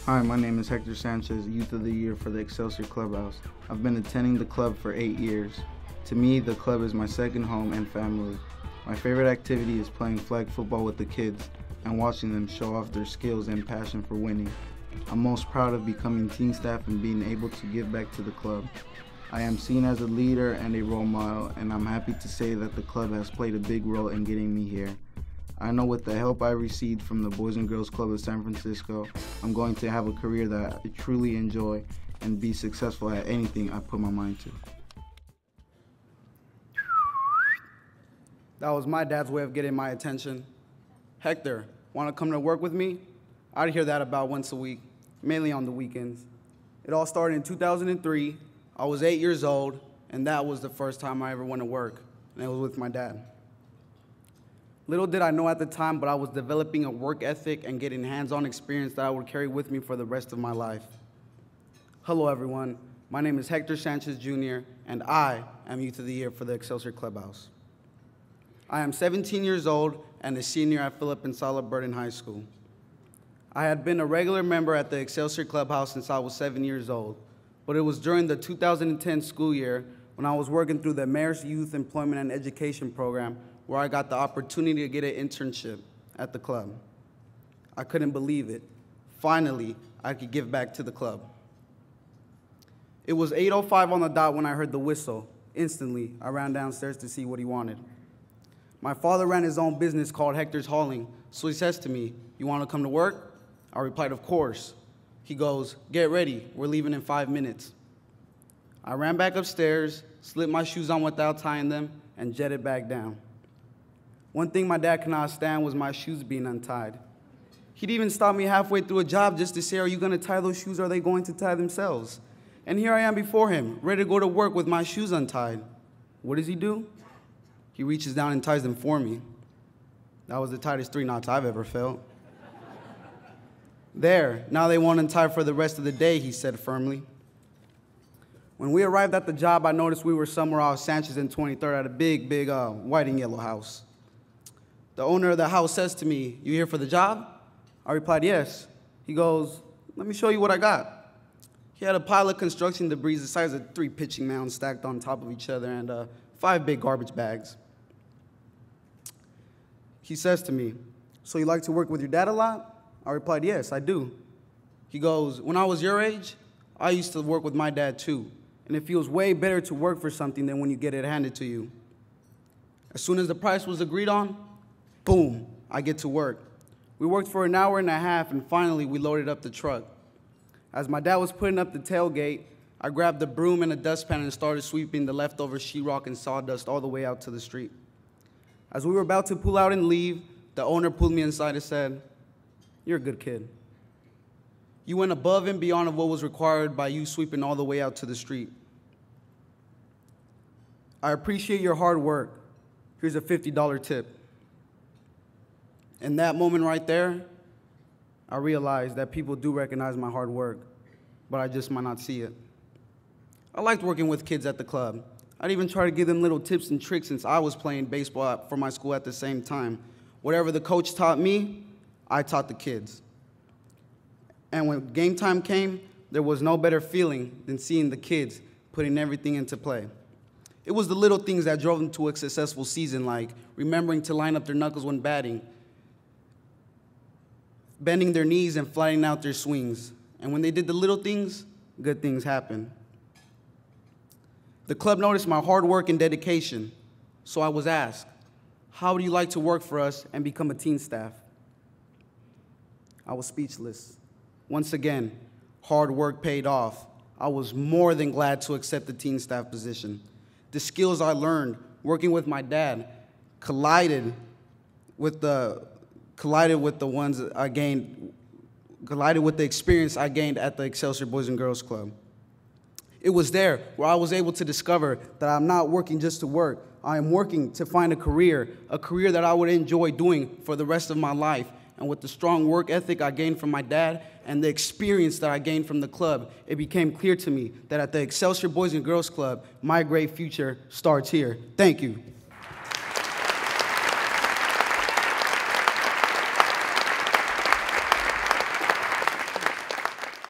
Hi, my name is Hector Sanchez, Youth of the Year for the Excelsior Clubhouse. I've been attending the club for 8 years. To me, the club is my second home and family. My favorite activity is playing flag football with the kids and watching them show off their skills and passion for winning. I'm most proud of becoming team staff and being able to give back to the club. I am seen as a leader and a role model, and I'm happy to say that the club has played a big role in getting me here. I know with the help I received from the Boys and Girls Club of San Francisco, I'm going to have a career that I truly enjoy and be successful at anything I put my mind to. That was my dad's way of getting my attention. Hector, want to come to work with me? I'd hear that about once a week, mainly on the weekends. It all started in 2003. I was 8 years old, and that was the first time I ever went to work, and it was with my dad. Little did I know at the time, but I was developing a work ethic and getting hands-on experience that I would carry with me for the rest of my life. Hello, everyone. My name is Hector Sanchez, Jr., and I am Youth of the Year for the Excelsior Clubhouse. I am 17 years old and a senior at Philip and Sala Burden High School. I had been a regular member at the Excelsior Clubhouse since I was 7 years old, but it was during the 2010 school year when I was working through the Mayor's Youth Employment and Education Program where I got the opportunity to get an internship at the club. I couldn't believe it. Finally, I could give back to the club. It was 8:05 on the dot when I heard the whistle. Instantly, I ran downstairs to see what he wanted. My father ran his own business called Hector's Hauling, so he says to me, "You want to come to work?" I replied, "Of course." He goes, "Get ready, we're leaving in 5 minutes." I ran back upstairs, slipped my shoes on without tying them, and jetted back down. One thing my dad could not stand was my shoes being untied. He'd even stop me halfway through a job just to say, "Are you going to tie those shoes or are they going to tie themselves?" And here I am before him, ready to go to work with my shoes untied. What does he do? He reaches down and ties them for me. That was the tightest 3 knots I've ever felt. "There, now they won't untie for the rest of the day," he said firmly. When we arrived at the job, I noticed we were somewhere off Sanchez and 23rd at a big white and yellow house. The owner of the house says to me, "You here for the job?" I replied, "Yes." He goes, "Let me show you what I got." He had a pile of construction debris the size of 3 pitching mounds stacked on top of each other and 5 big garbage bags. He says to me, "So you like to work with your dad a lot?" I replied, "Yes, I do." He goes, "When I was your age, I used to work with my dad too, and it feels way better to work for something than when you get it handed to you." As soon as the price was agreed on, boom, I get to work. We worked for an hour and a half, and finally we loaded up the truck. As my dad was putting up the tailgate, I grabbed the broom and a dustpan and started sweeping the leftover sheetrock and sawdust all the way out to the street. As we were about to pull out and leave, the owner pulled me inside and said, "You're a good kid. You went above and beyond of what was required by you sweeping all the way out to the street. I appreciate your hard work. Here's a $50 tip." In that moment right there, I realized that people do recognize my hard work, but I just might not see it. I liked working with kids at the club. I'd even try to give them little tips and tricks since I was playing baseball for my school at the same time. Whatever the coach taught me, I taught the kids. And when game time came, there was no better feeling than seeing the kids putting everything into play. It was the little things that drove them to a successful season, like remembering to line up their knuckles when batting, bending their knees and flattening out their swings. And when they did the little things, good things happened. The club noticed my hard work and dedication, so I was asked, "How would you like to work for us and become a team staff?" I was speechless. Once again, hard work paid off. I was more than glad to accept the team staff position. The skills I learned working with my dad collided with the experience I gained at the Excelsior Boys and Girls Club. It was there where I was able to discover that I'm not working just to work. I am working to find a career that I would enjoy doing for the rest of my life. And with the strong work ethic I gained from my dad and the experience that I gained from the club, it became clear to me that at the Excelsior Boys and Girls Club, my great future starts here. Thank you.